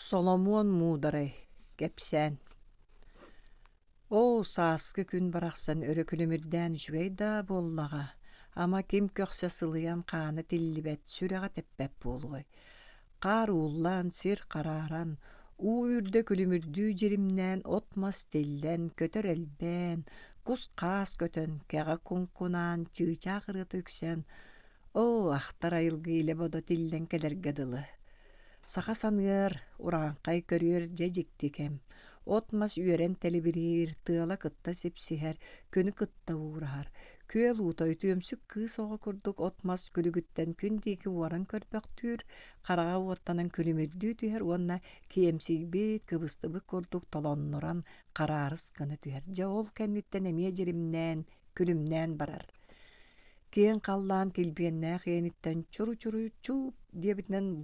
Соломуон Муударай, кэпсээн. О, сааскы күн барақсан өрі күлімірден жүгейда боллаға. Ама кем көксі сылыян қаны тиллибет сүріға теппеп болуғай. Қар уллан, сир қараран, үйірді күлімірді жерімнен отмас телден, көтер әлбен, құс қас көтін, кәға күнкунан, чыыча қырыты үксен. О, ақтар айылғы иле бодо тиллен келергеділі. Сақа санығыр, ұранқай көрер жежіктікем. Отмас үйерен телебирир, тыала кытта сепсихер, күні кытта уğrahar. Көел утай түйемсік кыз оға күрдік отмас күлігіттен күндегі уаран көрпәк түр, қараға уаттанан күлімерді түйер, онна киемсік бейт кыбыстыбы күрдік талонныран қарарыс кыны түйер. Жа ол кәнеттен әме жерімнен, күлімнен барар. Кейін қаллан келбенне қиениттен чуру-чуру чуп дебітінен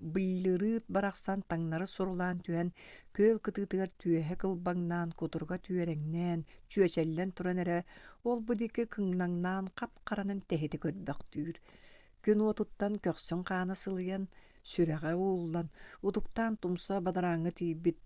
бұлдырыт барақсан таңнары сұрулан түйен көл кытытығар түйеhe кылбаңнан кутурга түйереңнен чүечеллен туран әрі ол бұдекі кыңнаңнан қап-қаранын тәхеті көрбәк түйір. Күн отуттан көксөн қаны сылыян сүрәға уыллан удуктан тумса бадараңы түйбіт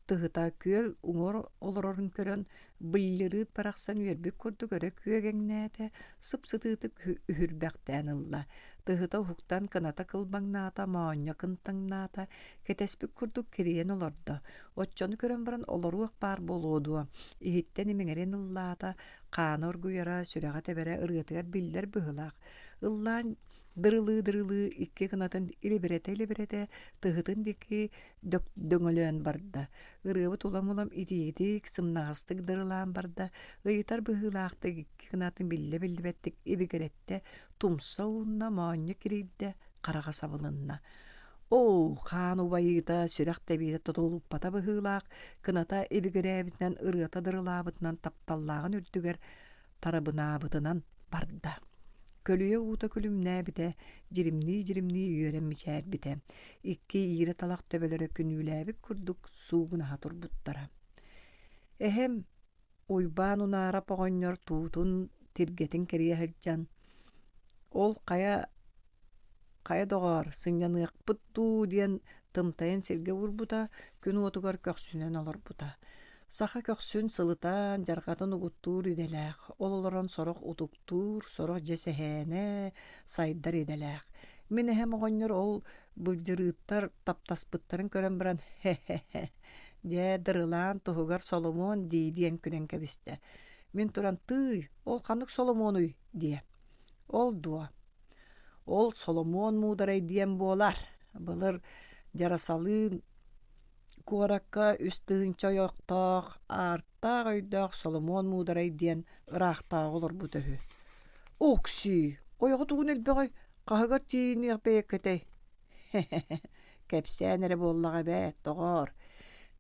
тыгыта көл уңор олорорун көрөн бұлдырыт барақсан үйербік көрді көрі күйегеңнәті сып-сытытык үхірбәқтән ылла. Тыгыта хуктан кыната кылбаңната, маонья кынтаңната, кетеспік күрдік керейен олорда. Отчону көрөн баран олоруық бар болуду. Ихиттен имеңерен ыллата, қаны оргуяра сүрәға тәбәрі ырғытығар биллер бұғылақ. Ыллан дырылы икки кынатын илеберете, тыгытын деки дөңөлөн барда. Ырыбы туламулам идиедик, сымнағыстык дырылан барда. Ыйтар бұғылақтык икки кынатын билле-биллебеттик ибигеретте, тумса уынна маонья кирейді қараға сабылынна. О, қан убайыда сүрәқ тәбейді тұтылып бата бұғылақ, кыната ибигеребітінен ырыта дырылабытынан тапталлағын үрдігер тарабынабытынан барда. Көлüye ута күлімнә біте, жиримни үйерен мичәр біте. Икки иірі талақ төбелері күнүләбік күрдік суғынаға турбуттара. Эхем, ойбан унара пағоньор туутун тиргетин керия хыджан. Ол қая доғар, сынянық бұтту ден тымтайын серге урбута, күн отугар көксүнен олар бута. Саха көксүн сылытан жарғатын угуттур иделәк, ололорон сорок утуктур, сорок жесехәне, сайдар иделәк. Мен әхем оғыныр ол бұлжырыттар таптаспыттарын көрін бірін хе-хе-хе. Де дырылан тұғығар Соломуон дейден күнен кәбісті. Мен тұран тый, ол қанық Соломуоnuй дие. Ол дуа. Ол Соломуон Муударай диен болар. Бұлыр жарасалын Куаракка үстігінші ойоқтақ, артақ ойдақ Соломуон Муударай ден ырақтақ олар бұтығы. Окси, ойығы тұғын әлбіғай, қағығар тейін еқпейек кетей. Кәпсән әрі боллаға бәт, тоғар.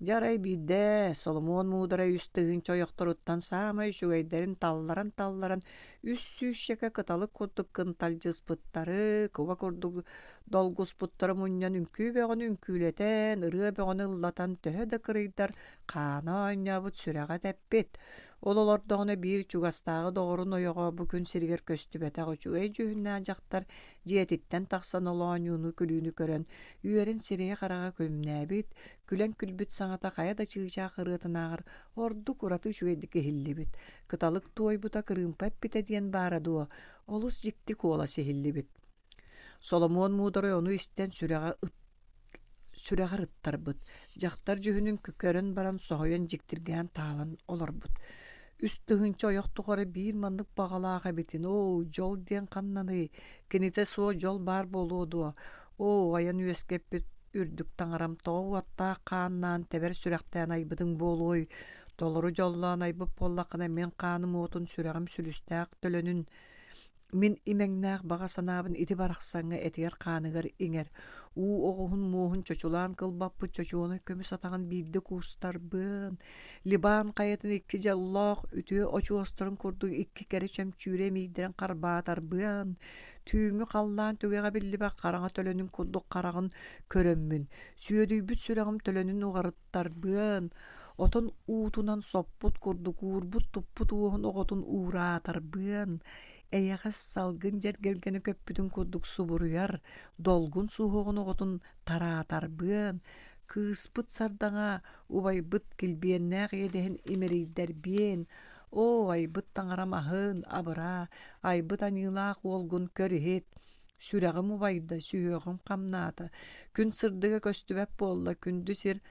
Жарай биде Соломуон Муударай үстігінші ойоқтырыттан самай жүгейдерін талларан, үс-сүйшеке кыталық көрдік кынтал жыспыттары, кыва көрдік долгус путтары мұньян үнкүй бәғын үнкүйлетен, ыры бәғын ыллатан төһі кырыйдар, қана ойнабыт сүрәға тәппет. Ололордоғына бір чугастағы доғырын ойоға бүкін сиргер көстүбәтәғы чугай жүхіннә жақтар диетиттен тақсан олуан юны күліні көрін, үйерін сирее қараға күлімнәбіт, күлен күлбіт саңата қаяда чыгыча қырытынағыр, орды кураты чугайдікі хиллибіт. Кыталық туой бұта кырымпәп бітеден барадуа, олус жікті кола сехиллибіт. Соломуон Муударай оны істен сүрәғар ыттар бұд. Жақтар жүхінің күкерін баран соғайын жіктірген талан олар бұд. Үстігінші ойоқтуғары бір мандық бағалаға бетін. О, жол ден қаннаны. Кенете со жол бар болуду. О, аян үйескеп біт үрдік таңарам тоғы атта қаннан тәбір сүрәқтән айбыдың болуй. Долыры жоллан айбып боллақына мен қаным отын сүрәғым сүлістәк төлөнін. Мен имеңнәқ баға санабын ити барақсаңа әтігер қанығыр еңер. Оғығын моғын чочулан қылбаппы чочуаны көміс атағын білді кустар бұн. Либан қайатын ikki жаллақ үтіе очуостырын күрдіг ikki кәрі чөмчүре мейдірен қарбатар бұн. Түйіңі қаллан түгеға білді бақ қараңа төлөнің күрдіг қарағын көрөммін. Сүйедүй бүт сүрәғым төлөнің уғарыттар бұн. Отын уутунан соппут күрдіг урбут тұппут уғын оғытын уғратар бұн. Эйяғас салгын жергелгені көппүтін курдук субуруяр, долгун суһуғын оғытын таратарбын, кыспыт сардаңа убайбыт килбиеннәғ едехін имерейдербен, о айбыт таңарамахын абыра, айбыт анилақ олгун көріхет, сүрәғым убайды, сүйеғым қамнаты, күн сырдыға көстүбәп болла, күнді сир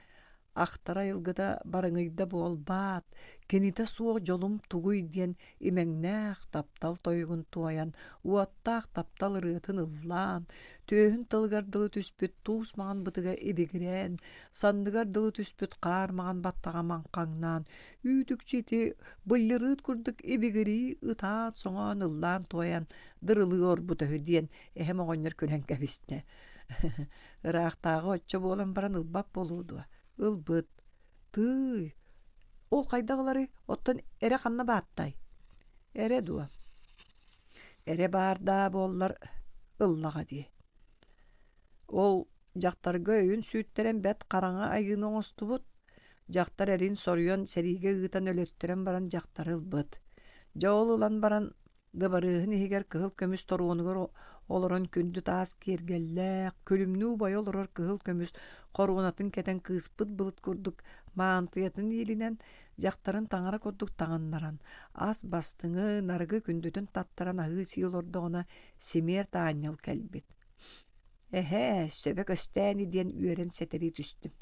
Ахтара йылгыда барыңыйда болбат, кенита суох жолум тугуй диен имеңнәх таптал тойгун туаян, уаттах таптал ырыытын ыллаан, төһүн тылгардылы түспүт туус маған бытыга эбигирен, сандыгар дылы түспүт қар маған баттага манқаңнан, үйтүк чити быллырыыт курдук эбигири ытаан соңаан ыллаан туаян, дырылы орбутөһү диен эһем оҕонньор күлэн кэбистэ. Ыраахтаага оччо буолан баран ылбап болуудуа. Ылбыт, тый, ол қайдағылары оттан эре қанна бааттай. Эре дуа. Эре барда боллар ыллаға ди. Ол жақтарга өйін сүйіттерен бәт қараңа айгын оңыстыбыт, жақтар әрін сорыйон сәриге ғытан өлөттірен баран жақтар ылбыт. Жауыл ылан баран дыбарыхын егер кығыл көміс торуғынығыр олорон күнді таас кергелләк, көлімнүү бай олорор кығыл көміс қорғынатын кәтен кыспыт бұлыт күрдік маантыятын елінен жақтарын таңара көрдік тағаннаран. Ас бастыңы нарғы күндүтін таттаран ағы сиыл ордығына семер тааньял кәлбет. Эхе, сөбек өстәни ден үйерен сәтери түстім.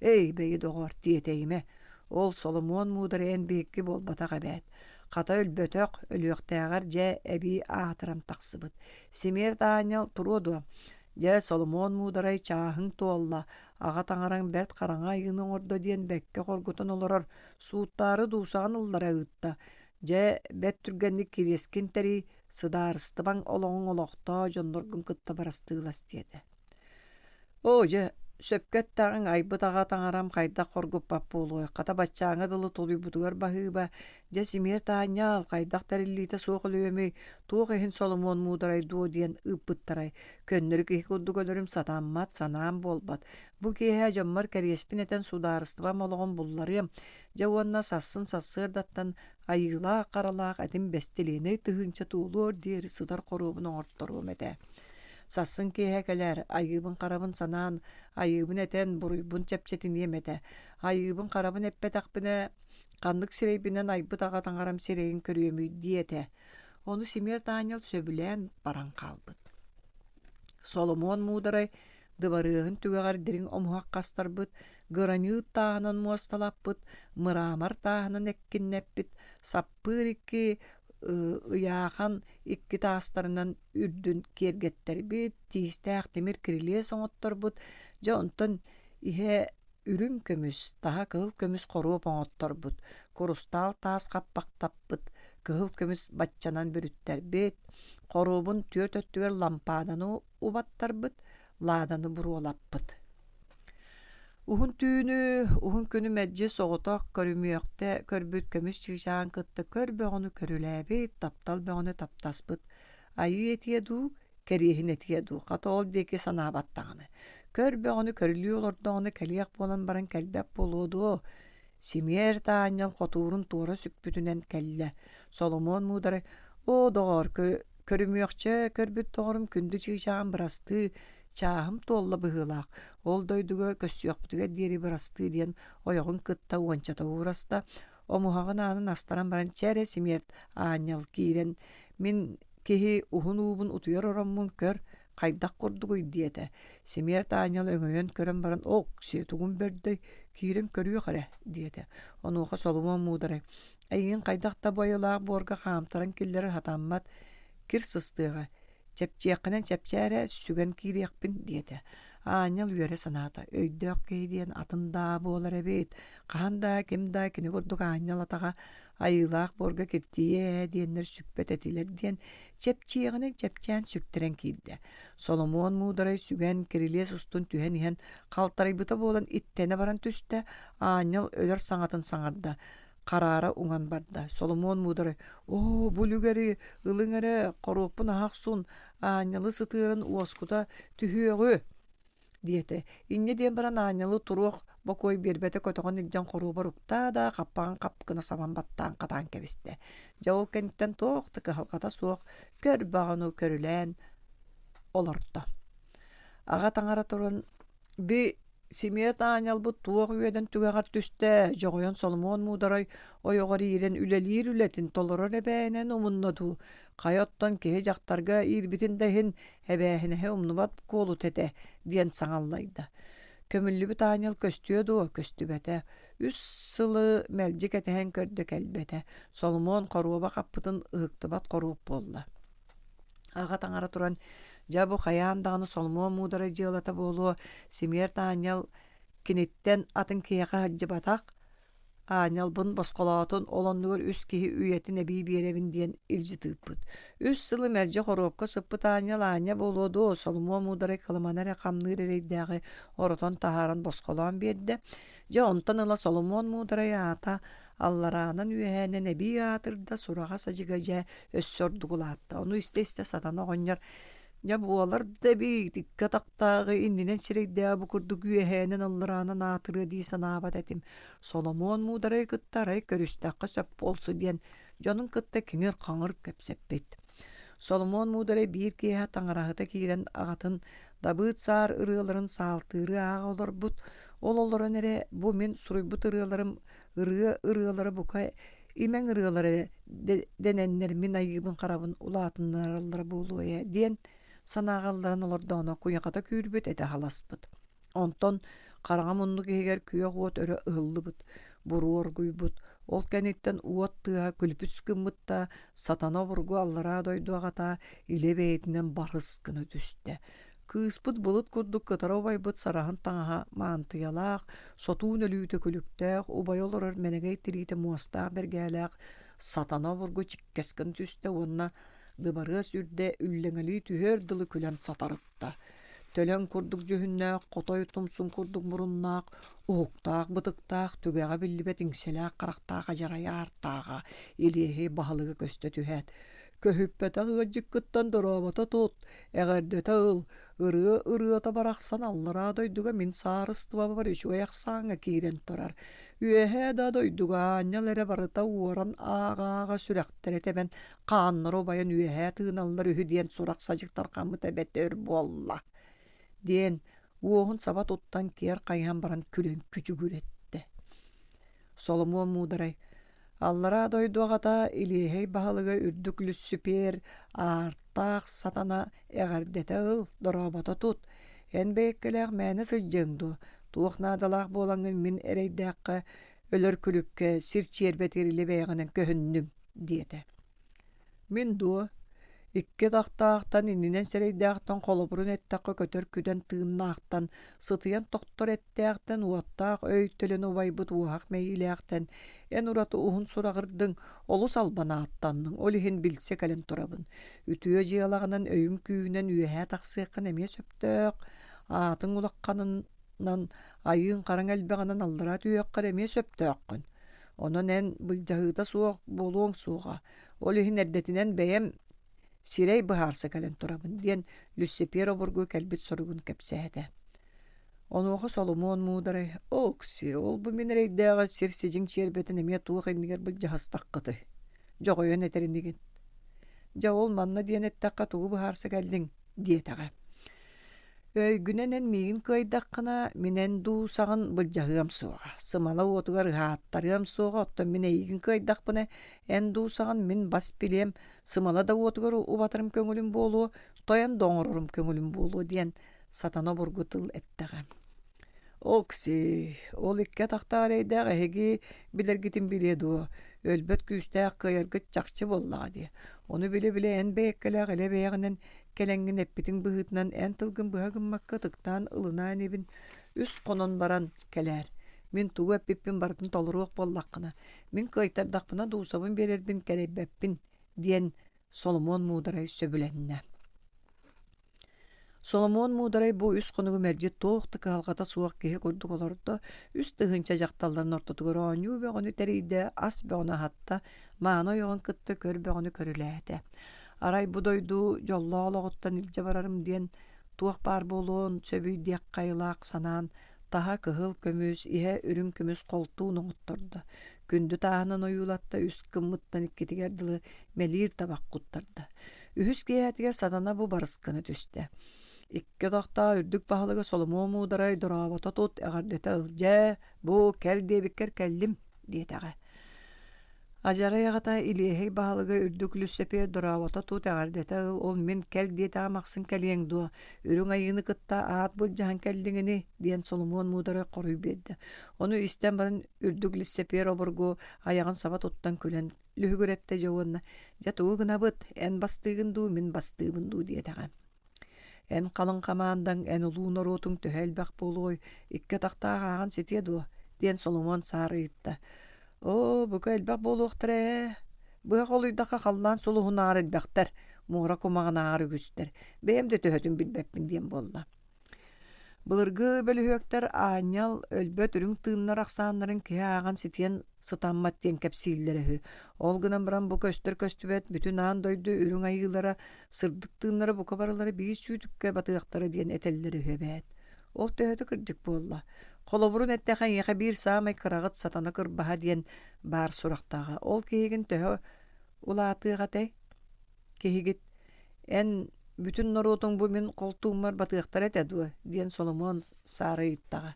Эй, бейі доғар тиетейме, ол Соломуон Муударайын бейікки болбата қабәт. Қата өлбөтөк, өлөқтәғар жә әбі ағатырам тақсыбыт. Семер тааньял тұруду. Жә Соломуон Муударай чаахың туолла, аға таңаран бәрт қараңа айының ордо диен бәкке қоргутын олорор, суыттары дуусаған ыллара ыытта. Жә бәт түргенник кирескин тәри, сыдарыстыбаң олоңың олоқта, жондоргын кытта барастығылас деді. О, жә, сөпкеттағың айбыт аға таңарам қайда қоргуп бап болуы, қата баччаңы дылы толуй бұдығар бағыба, жә семер тааньял қайдақ тәріллейті соқ өлөмей, туық ехін Соломуон Муударай дуо диен ыппыттарай, көннөрі кейі күрдік өлірім сатаммат, санаам болбат. Бұ кейі жаммар кәріеспін әтен сударыстыва молоғын бұлларым, жа уанна сассын сасырдаттан айыла қаралақ әтін бәстелені тұхынча туылуыр дейірі сыдар қорубын оңырттыру мәді. Сасын кейе кәлер, айыбын қарабын санан, айыбын әтен бұруйбын чәпчетін емеді. Айыбын қарабын әппет ақпыны, қандық сирейбінен айбыт аға таңарам сирейін көріемүй диеті. Оны семер тааньял сөбілен баран қалбыт. Соломуон Муударай дыбарыгын түгәгәр дирин омуак кастарбыт, гыраньы тағынан муасталаппыт, мырамар тағынан әккиннәппит, саппырикки ыяхан икки тастарынан үрдүн кергеттербит, тиистәк темир кириле соңотторбут, жа онтон ihe үрүм көмүс, таha кыл көмүс коруп оңотторбут, курустал таас каппактаппыт, кыл көмүс батчанан бүрүттербит, корубун түөр-төттүгер лампаданы убаттарбыт, ладаны буруолаппыт. Ухун түүнү, ухун күнү мәджи соғытақ көрүмүйөкте көрбүт көмүс чыгышаан кытты көрбөғыны көрүләбит, таптал бөғыны таптаспыт. Айы етиеду, кериехин етиеду, қата ол деке санабаттағыны. Көрбөғыны көрүлүй олордоғыны кәлияқ болан баран кәлбәп болуду. Семер тааньял қотуурун туора сүкпүтүнен кәлле. Соломуон Муударай, о доғар көрүмүйөкче көрбүт тоғырым күнді чыгышаан бырасты, чаахым толла быһылаах, ол дойдуга көссүөкпүтүгө диэри бырасты диэн ойоҕун кытта уончата уораста, омуһаҕын аанын астаран баран чэре семиэрт ааньял киирен, мин киһи уһун уубун утуйар ороммун көр, хайдах курдугуй диэте. Семиэрт ааньял өҥөйөн көрөн баран, ок, сиэтугун бөрдөй, киирен көрүөх эрэ диэте. Онуоха Соломуон Муударай, айын хайдахта бойылаах буорга хаамтаран киллери хатаммат кир сыстыага, чепчиэккинен чепчээре сүгэн киириэкпин диэте. Ааньял үөре санаата, өйдөөх кейдиэн атында буолар эбит, каханда кимда кини курдук ааньял атаға айылаах борга киртие диэннер сүкпет этилер диэн чепчиэкинен чепчээн сүктэрэн киирде. Соломуон Муударай сүгэн кирилиэс устун түһэн иһэн халтарайбыта буолан иттене баран түстэ, ааньял өлөр саҥатын саҥарда. Карара уңан барда. Соломуон Муударай, о, бүлүгери, ылыңере, коруоппун аақсун, ааньялы сытыырын уоскута түһүөгү. диете. Инне ден баран аанялы туруох бокой бербете көтөгөн илжан коруу барукта да каппаган капкына сабан баттан катан кебисте. Жаул кенттен тоқты кыхалката суох көр багану көрүлән олорда. Ага таңара туран би Семет анял бу туох үйеден түгәгәр түсте, жоғойон Соломуон Муударай ойоғар ирен үлелир үлетин толорор эбәйнен умунноду. Қайоттан кеhe жақтарға ирбитин дәхин эбәйхінеhe умнубат колу тете, диен саңаллайды. Көмілі біт анял көстүйеду, көстүбәте. Үс сылы мәлжік әтәхен көрді кәлбәте. Соломуон qoruoba қаппытын ыықтыбат qoruop болла. Аға таңара туран Жабу хаяндағыны Соломуон Муударай жылата болу, Семер таanyал кенеттен атын кияға хаджыбатақ, аanyал бұн босқолаатын олоннығыр үс кейі үйетін әбей беревін дейін илжітіппіт. Үс сылы мәрже қоруққа сыппыт аanyал аanya болуду, Соломуон Муударай қылыманар әқамнығыр әрейдәғі оротон тахарын босқолаан берді. Жа онтан ыла Соломуон Муударай ата алларанан үйәнен әбей атырда сұраға сажыға жа өссордуғылатты. Оны істе сатана ғоньяр Ya bu olar da bir dikkat aktağı indinen sireyde bu kurdu güyehenen allarana natırı diye sanabat etim. Solomon Mуударай kıttaray körüstakka söp olsu diyen canın kıtta kinir kanır kepseppet. Solomon Mуударай bir kiyeha tangarahıta kiren ağatın dabıt sağır ırıların sağaltırı ağa olur but. Ol olur nere bu min suruybut ırılarım ırıları buka imen ırıları denenler min ayıbın karabın ulatınlarları buluya diyen sanağalların olordağına kuyakata kürbüt ete halaspıt. Onton qarağa munluk eger küye uot örü ığıllıbıt, buru orguybut. Ol kenitten uot tığa külpüskümüt da satana vurgu allara doyduğata ile beytinden barıskını düştü. Kıspıt bulut kurduk kıtara obaybıt sarahın tağa mantıyalaq, sotuğun ölüyüte külüktağ, obay olurur menegey tiriyte muastağ bergəlaq, satana vurgu çikkeskin düştü onna dıbarı sürde ülleneli tüher dılı külen satarıpta. Tölen kurduk cühünne, qotoy tumsun kurduk murunnaq, oğuktaq, bıtıktaq, tügeğa billibet ingselaq, qaraqtağa, jaraya arttağa, iliyehe bahalığı köste tühet. Köhüppete gıcık kıttan dorabata tut, eğerde tağıl, ırıata baraqsan allara doyduga min sarıstıva var işu ayaqsağına kiren torar. Üyehe da doyduga anyalere barıta uğran ağağa sürektere teben qanları bayan üyehe tığınallar ühü diyen surak sacıktar qamı tebetör bolla. Diyen uoğun sabat ottan kiyer qayhan baran külen küçügür etti. Solomon Mуударай Allara doyduğata ilihey bahalıga ürdüklü süper artaq satana eğerdete ıl dorabata tut. En beykkelek məni sıcjыңdu. Tuğuk nadalaq bolangın min ereydaqqa ölür külükke sir çerbeteriyle beyginin köhünnüm diyete. Min du İkke taqtaqtan ininen sereydaqtan qoloburun ettaqqa kötör küden tığınnaqtan sıtıyan doktor ettaqtan uattaq öytölün obaybut uaq meylaqtan en uratı uhun surağırdın olus albana attanның olihin bilse kalen turabın. Ütüye jiyalağынан öyün kүйінен üyehe taqsıqın emeye söptök. Atın ulaqqanından ayın qaran elbeğanan aldıra tüyeqqar emeye söptökkün. Onun en bıljahıda soğuk boluğun soğuğa. Olihin erdetinen beyem Sirey baharsa kalen turabın diyen Lüssepero burgu kelbit sorgun kepsehede. Onuğu Solomon Mуударай oksi ol bu minireydağa sirsicin çerbetin emeye tuğuk emiger bil jahastaqqıtı. Joğoyon eterindigin. Ja ol manna diyen ettaqqa tuğu baharsa keldin diyetağa. Öygünenen miğin kıydaqqına minen duusağın bıljahıam soğa. Sımala otugar haattarıam soğa ottan mine igin kıydaqpına en duusağın min bas bilem sımala da otugar ubatırım köngülüm bolu toyan doğururum köngülüm bolu diyen satana burgutıl etteğe. Oksi ol ikke taqtar eydağı hegi bilir gitin biledu. Ölbet küstağ kıyargıt çakçı bollağı diye. Onu bile en beykkelağ ele beğenen kelengin eppitin bıhıtnan en tılgın bıhagınmakka tıktan ılınan evin üst konon baran keler. Min tuğu eppipin barıtın toluruq bollaqına. Min kıytardaqpına duusabın bererbin kerebeppin diyen Solomon Mуударай söbülenne. Solomon Mуударай bu üst konuğu mercet toğuqtı kıhalgata suaq kehe kurduk olurdu. Üst tıhınca jaqtalların ortatıgır onu ve onu teride as be ona hatta mağına yoğun kıttı kör be onu körüleydi. Aray bu doydu jolla olağıttan ilce bararım diyen туох бар болон сөбүй диэк кайылаак санаан таха кыһыл көмүс иһэ үрүн көмүс колтуун оҥуттордо. Күндү тааһынан оюулатта үс кыммыттан иккитигер дылы мелиир табаккуттарда. Үһүс киһэтигер сатана бу барысканы түстэ. Икки тохта үрдүк баһылыгы Соломуон Муударай дораабата тут эҕардете ылдьа бу кэл диэбиккер кэллим диэтэҕэ. Ажарай аҕата илиэһэй баһылыгы үрдүк лүссэпиэр дораабата тут эҕардете ыл ол мен кэл диэтэҕэ махсын кэлиэң дуо үрүң айыыны кытта аат булдьаһан кэллиҥини диэн Соломуон Муударай хоруй биэрдэ. Ону истэн баран үрдүк лүссэпиэр обургу аяҕын саба туттан күлэн лүһүгүрэтте жауанна «Я туу гынабыт, эн бастыыгын дуу, мен бастыыбын дуу» диэтэҕэ. Эн қалың камаандаң эн улуун ороотуң төһэлбэх болуой икке тахтаах ааган ситие дуо диэн Соломуон саарыйытта. «О, бука элбэх болуохтара буя холуйдаха халлаан сулуһун аар элбэхтэр, муора кумаҕан аар үгүстэр, бэйэм дэ төһөтүн билбэппин» диэн болла. Былыргы бөлүһүөктэр ааньал өлбөт үрүң тыыннар ахсааннарын киһи ааган ситиен сытаммат диэн кэпсииллэрэһү. Ол гынан баран бу көстөр көстүбэт бүтүн аан дойду үрүң айыылара сырдык тыыннары бука барылары биис сүүтүккэ батыахтары диэн этеллери үөбэт. Ол төһөтү кырдьык буолла. Холобурун эттэхэн яха биир саамай кырагыт сатана кырбаха диэн баар сурахтаага. Ол киһигин төһө улаатыахатай киһигит эн бүтүн нороотуң бу мен колтуумар батыахтар этэ дуо диэн Соломуон саарыйыттаға.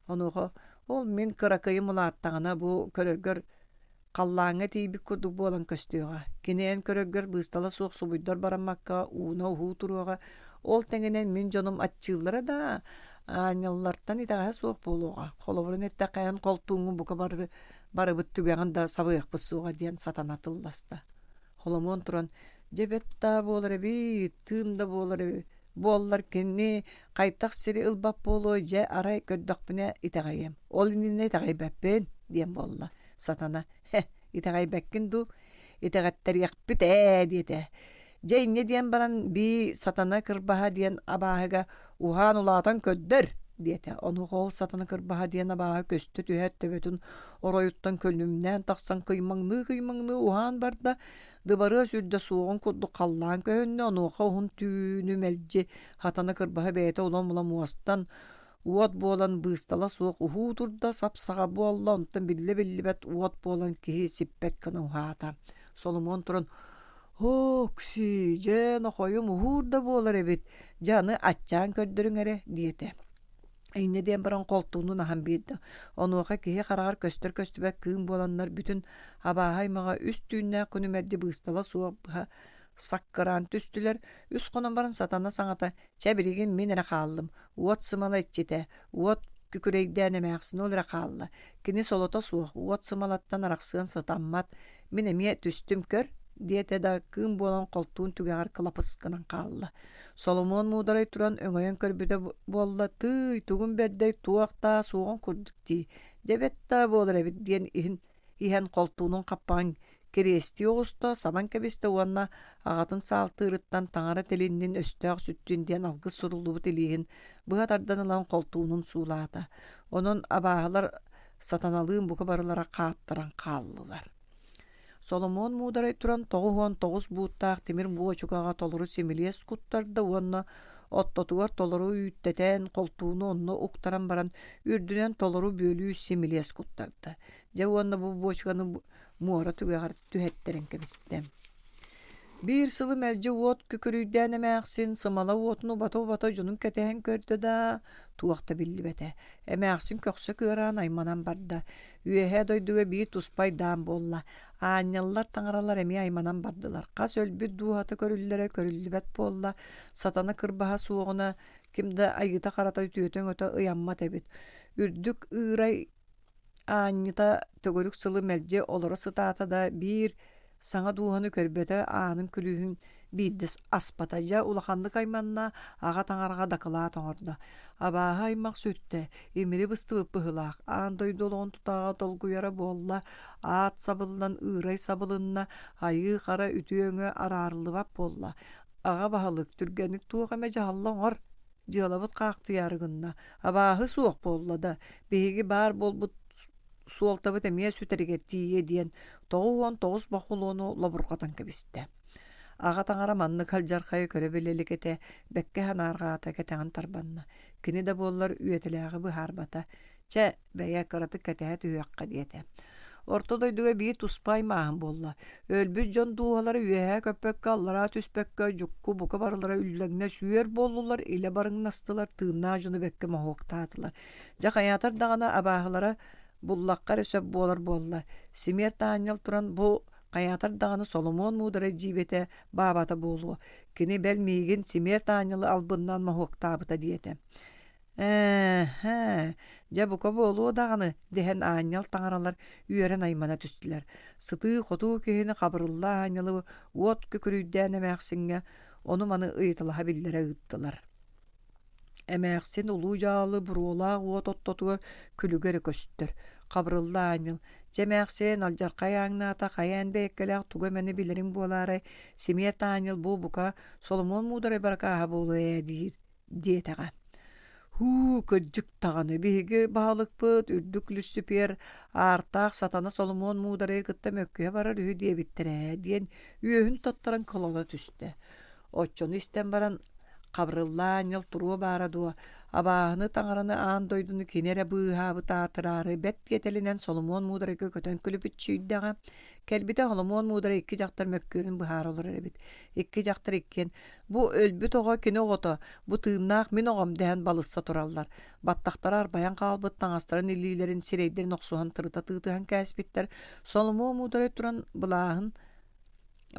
Онуға ол мен кыракайым улааттаҕына бу көрөргөр қаллааҥа тиибик курдук буолан көстүөҕа. Кинээн көрөргөр быыстала суох субуйдор бараммакка ууна ухуу туруоҕа. Ол тэҥинэн мен дьонум аччыыллара да ааньаллартан итаҕа суох буолуоҕа. Холобурун эттэхэйэн колтууҥу бука барыбыт түгэҕин да сабыахпыт суоҕа диэн сатана тылласта. Соломуон туран «Жебетта буолар эби, тыында буолар эби, буоллар кенни кайтах сири ылбап буолуой же арай көрдөкпүнэ итаҕайым. Ол ининэ итаҕайбэппин» диэн болла. Сатана «Итаҕайбэккин ду, итаҕаттарыахпыт диэтэ. Же инне диэн баран би сатана кырбаха диэн абааһыга уһаан улаатан көддөр» диэтэ. Ону ол сатана кырбаха диэн абааһы көстө түһэт төбөтүн ороюттан көлнүмнэн тахсан кыймаҥныы уһаан барда дыбары сүрдө суоҕун курду халлаан көһүннэ онуоха уһун түүнү мэлдьи хатана кырбаһа бэйэтэ улам муостан уот буолан быыстала суох ухуу турда сапсаҕа буолла онтон биллибэт уот буолан киһи сиппэт кына уһаата. Соломуон туран «Окси, же нохойум уһуурда буолар эбит, жаны аччаан көрдөрүҥ диэтэ. Эйне диэн баран колтууну наһан биирдэ. Онуоха киһи хараар көстөр көстүбэт кыын буоланнар бүтүн абааһаймаҕа үс түүннээх күнүмэрди быыстала суопха саккыраан түстүлэр. Үс хонон баран сатана саҥата «Чэбиригин мен эрэ хааллым, уот сымала иччитэ, уот күкүрэйдээн эмээхсин ол эрэ хаалла. Кини солото суох, уот сымалаттан арахсыан сатаммат, мен эмиэ түстүм көр» диэтэ да кыын буолан колтуун түгэҕэр кылапыскынан хаалла. Соломуон Муударай туран өҥөйөн көрбүтэ буолла тый тугун бердэй туохтаа суоҕун курдук дии. «Жебетта буолар эбит» диэн иһэн колтуунун каппаҕын кириэсти оҕусто сабан кэбисте уонна аҕатын саалтыырыттан таҥара тилиннин өстөөх сүттүн диэн алгыс суруллубут илииһин быһа тардан ылан колтуунун суулаата. Онон абааһылар сатаналыын бука барылара хааттаран хааллылар. Соломуон Муударай туран тоҕус бууттаах тимир буочугаҕа толору симилиэс куттарда уонна оттотугар толору үүттэтэн колтууну онно уктаран баран үрдүнэн толору бөөлүү симилиэс куттарда. Же уонна бу буочуганы муора түгэҕэр түһэттерин кэбистэ. Биир сылы мэлдьи уот күкүрүйдээн эмээхсин сымала уотуну бато дьонун кэтэһэн көрдө да туохта биллибэтэ. Эмээхсин көхсө кыараан айманан барда. Үөһэ дойдуга бии туспай даан буолла. Аанньаллар таҥаралар эми айманан бардылар. Хас өлбүт дуухаты көрүллүбэт буолла. Сатана кырбаһа суоҕуна кимда айыта харата түөтөң өтө ыйаммат эбит. Үрдүк ыырай аанньыта төгөрүк сылы мэлдьи олоро сытаата да биир саҥа дууханы көрбөтө аанын күлүүһүн биирдис аспата жа улаханнык айманна аға таҥарага дакылаа тоҥордо. Абааһы аймак сүттэ имири быстыбыт быһылаах аан дойдолоон тутаага толгуяра буолла аат сабылынан ыырай сабылынна айыы хара үтүөҥө араарылыбап буолла. Ага баһалык түргэнник туох эме жаһаллоҥор дьыалабыт хаактыярыгынна абааһы суох буолла да биһиги баар болбут суолтабыт эмиэ сүтэригэр тиийэ диэн тоҕус бахулоону лобургатан кэбистэ. Ағатаңара манны калжарқайы көребелелік ете бәкке ханарға ата кәтәңін тарбанна. Кені де боллар үйетіліғі бұхар бата. Чә бәйе қыраты кәтәғі түйеққа диете. Ортодойдуға бейі туспай мағын болла. Өлбіз жон дуғалары үйеғе көппекке аллара түспекке жүкку бұқа барылара үлләгіне сүйер болулар, иле барыңнастылар, тыынна жоны бәкке мағуқтатылар. Жақ аятар дағана абағылара бұллаққар өсөп болар болла. Семер таанел туран бұ Каятар дағаны Соломуон Муударай жибете бабата болуы. Кені бәлмейген семер таанелы албыннан мағуқтабыта диете. Жа бұқа болуы дағаны дехен аанел таңаралар үйерен аймана түстілер. Сыты қоту кехені қабырылла аанелы от көкірүйден әмәқсінге оны маны ұйтылыға білдері ұйттылар. Әмәқсін ұлу жалы бұруылақ от оттотуыр күлігері көстір. Қабырылла аанел. Жемәқсен алжарқай аңната қаян бәйеккеләқ туға мәні білерін боларай. Семер таанел бұқа Соломуон Муударай барқаға болу диетаға. Күрджік тағаны бейгі бағылық бұд, үрдік лүссіпер, артақ сатаны Соломуон Муударай қытта мөккеге барар үйі дебіттірі, дейін үйін тоттаран колона түсті. Отчоны істен баран қабырылла аанел тұруы барадуа. Абағыны таңараны аан дойдуны кенере бұғабы таатырары бәт кетелінен Соломуон Муударайға көтен күліп үтшүйдіға. Кәлбіте Соломуон Муударай екі жақтар мөккөрін бұхар олар әрбет. Екі жақтар еккен. Бұ өлбіт оға кені оғыты. Бұ тыыннақ мен оғам дән балысса тұралар. Баттақтар арбаян қалбыт таңастарын илилерін серейдерін оқсуған тырыта тыытыған кәспеттер. Соломуон Муударай тұран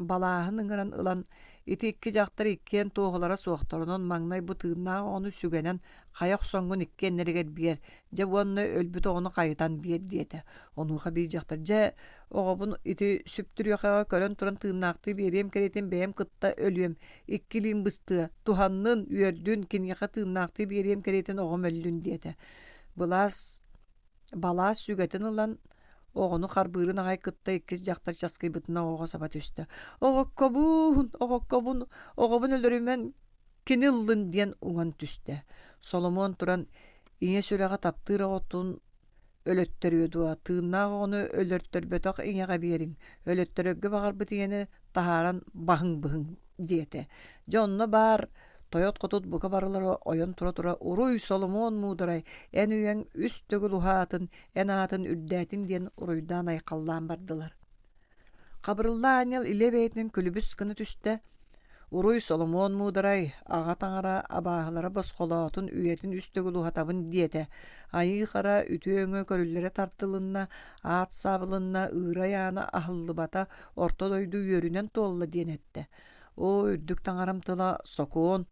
балағын ыңыран ылан ити икки жақтар иккен тоғылара соқтарынан маңнай бұтығына оны сүгенен қаяқ соңғын иккен нерегер бер. Же оны өлбіт оғыны қайытан бер деді. Онуға бей жақтар. Же оғабын ити сүптір yoqaға көрін тұран тыыннақты берем керетін бәйім қытта өлуем. Иккілін бұсты. Туханнын үйердін кенеға тыыннақты берем керетін оғым өлін деді. Балас сүгетін ылан оғыны қарбырын ағай кытта иккіз жақтар жасқай бұтына оға сабат үсті. Оғаққабын өлірімен кені ұлын ден ұңан түсті. Соломуон тұран ине сөйлеға таптыр оғытын өлөттер өдуа. Тыыннағы оны өлөрттер бөтақ инеға берін. Өлөттөрөгі бағар бұтыгені тахаран бағың дейті. Жонны бар Тойот қотут бұқа барылары ойын тұра-тұра ұруй Соломуон Муударай ән үйен үст төгіл ұхатын, ән атын үрдәтін ден ұруйдан айқалдан бардылар. Қабырылла анел иле бәйтінің күлібіс күні түсті. Ұруй Соломуон Муударай ағатаңара абағылары басқолатын үйетін үст төгіл ұхатабын дейті. Айы қара үті өңі көрілері тартылынна, ат сабылынна, ұйра яна ахылы бата ортодойды үйерінен толы ден етті. О үрдік таңарамтыла сокуон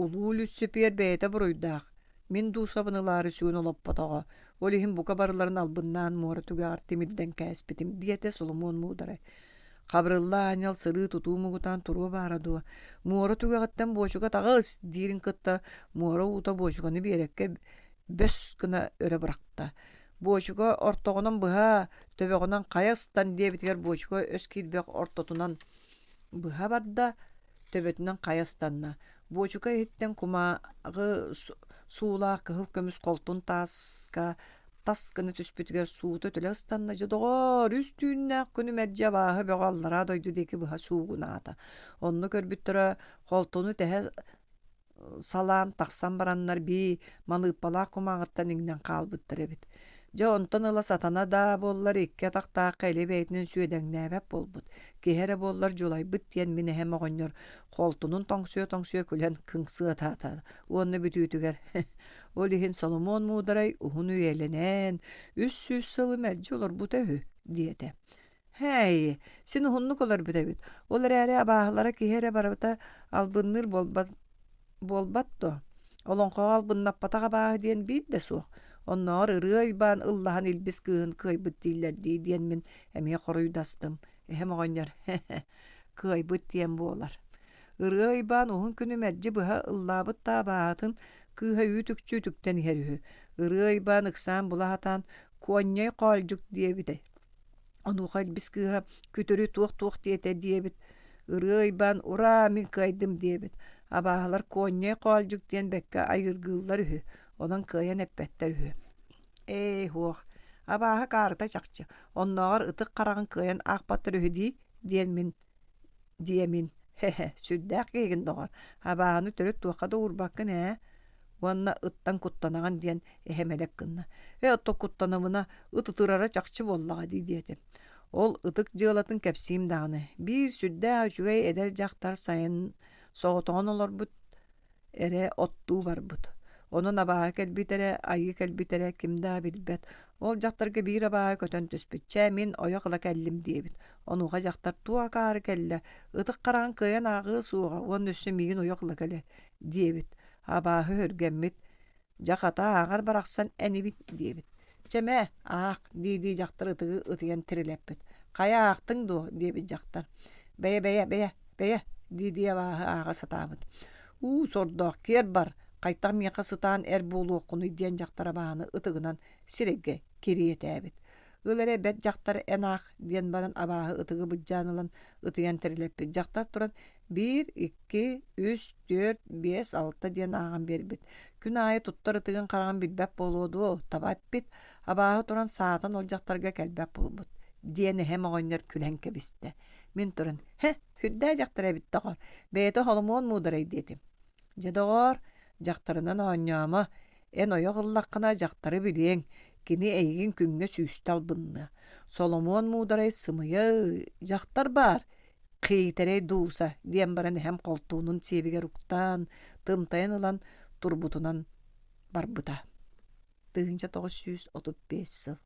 улуу лүссепер бәйті бұруйдақ. Мен дусабынылары сүйін олап батаға. Олихин бұқа барыларын албыннан муара түге артемирден кәспетім диете Соломуон Муударай. Қабырылла анял сыры тұту мұғытан тұруы барадуа. Муара түге ғаттан бошуға тағыз дейрін қытта муара ұта бошуғаны берекке бөс күні өрі бірақта. Бошуға ортоғынан бұға төбеғынан қаястан дебітер бошуға өскелбек ортотынан бұға барда төбетінен қаястанна. Бочука еттен кумағы суылақ кығыл көміс қолтын таскыны түспетігер суыты төлі ұстанна жодығыр үстүйіннәк күні мәджа бағы бөғаллара дойды декі бұға суығына ата. Онны көрбіттірі қолтыны тәе салан тақсан бараннар бей малыппалақ кумағыттан еңнен қалбыттыр әбіт. Жа онтон ыла сатана да боллар икке тақтақ қайле бәйтінен сүйеден нәбәп болбыт. Кехері боллар жолай бұт ден мені хәм оғыныр. Қолтының тоңсуе күлен күңсуы татады. Оны бүтүйтігер. Ол ехін Соломуон Муударай ұғын үйеленен, үс сылы мәлжі олар бұт өй, дейді. Хәй, сен ұғынлық олар бұт өйд. Олар әрі абағылара кехері барабыта албынныр болбатты. Олонқоға албыннап батаға бағы ден бейді суық. Onlar ırıyban Allah'ın ilbis kığın kıybıt değiller diyen min eme koruyudastım. Hem oğanlar kıybıt diyen bu olar. Irıyban ohun günü mecci buha Allah'bıt tabahatın kıha ütükçütükten herühü. Irıyban ıksan bulahatan kuanyay qalcuk diye bide. Onu ilbis kıha kütürü tuğ diyete diye bid. Irıyban ura min kaydım diye bid. Abahlar kuanyay qalcuk diyen bekka ayırgıllar ühü. Ondan kıyan eppetler hü. Hoğ. Abaha karıta çakçı. Onlar ıtık karağın kıyan akbattır hü diyen min. Süddäk kegin doğar. Abağını törüp tuğaka da urbakın Wanna ıttan kuttanagan diyen ehemelek kınna. Otto kuttanamına ıtıtırara çakçı bollağa diyedim. Ol ıtık cığılatın kepsiyim dağını. Bir süddä üçügey eder jaktar sayın soğutuğun olur but. Ere ottuğu var but. Onun abağı kelbitere, ayı kelbitere kimda bilbet. Ol jaktarga bir abağı kötön tüspütçe min oyakla kellim diyebit. Onuğa jaktar tuğa karı kelle. Itık karan kıyan ağı suğa. Onun üstü migin oyakla kelle diyebit. Abağı hörgemmit. Jakata ağar baraksan enibit diyebit. Ceme di jaktar ıtığı ıtıyan tirileppit. Kaya ağtın du diyebit jaktar. Beye di abağı satabit. Sordoq ker bar. Kaytaq miyaqa sıtan bolu okunu diyen jaktara bağını ıtığınan sirege kiriye täbit. Ülere bet jaktar enaq diyen baran abağı ıtığı bıccanılan ıtıyan tirileppit. Jaktar turan 1, 2, 3, 4, 5, 6 diyen ağan berbit. Gün ayı tuttar ıtığın qarağın bilbep boludu tabap bit. Abağı turan saatan ol jaktarga kelbep bolubut. Diyeni hem oynar külen kebiste. Min turan hüddä jaktara bit dağır. Beyete Solomuon Mуударай dedim. Jadağır jaktarынан oynama en oya gıllaqına jaktarı bilen kini eygin küngö süstal bınны. Соломуон Муударай sımıyı jaktar bar. Kıytere duusa diyen baran hem koltuğunun çebiger uktan tımtayanılan turbutunan barbıta. 1935 yıl.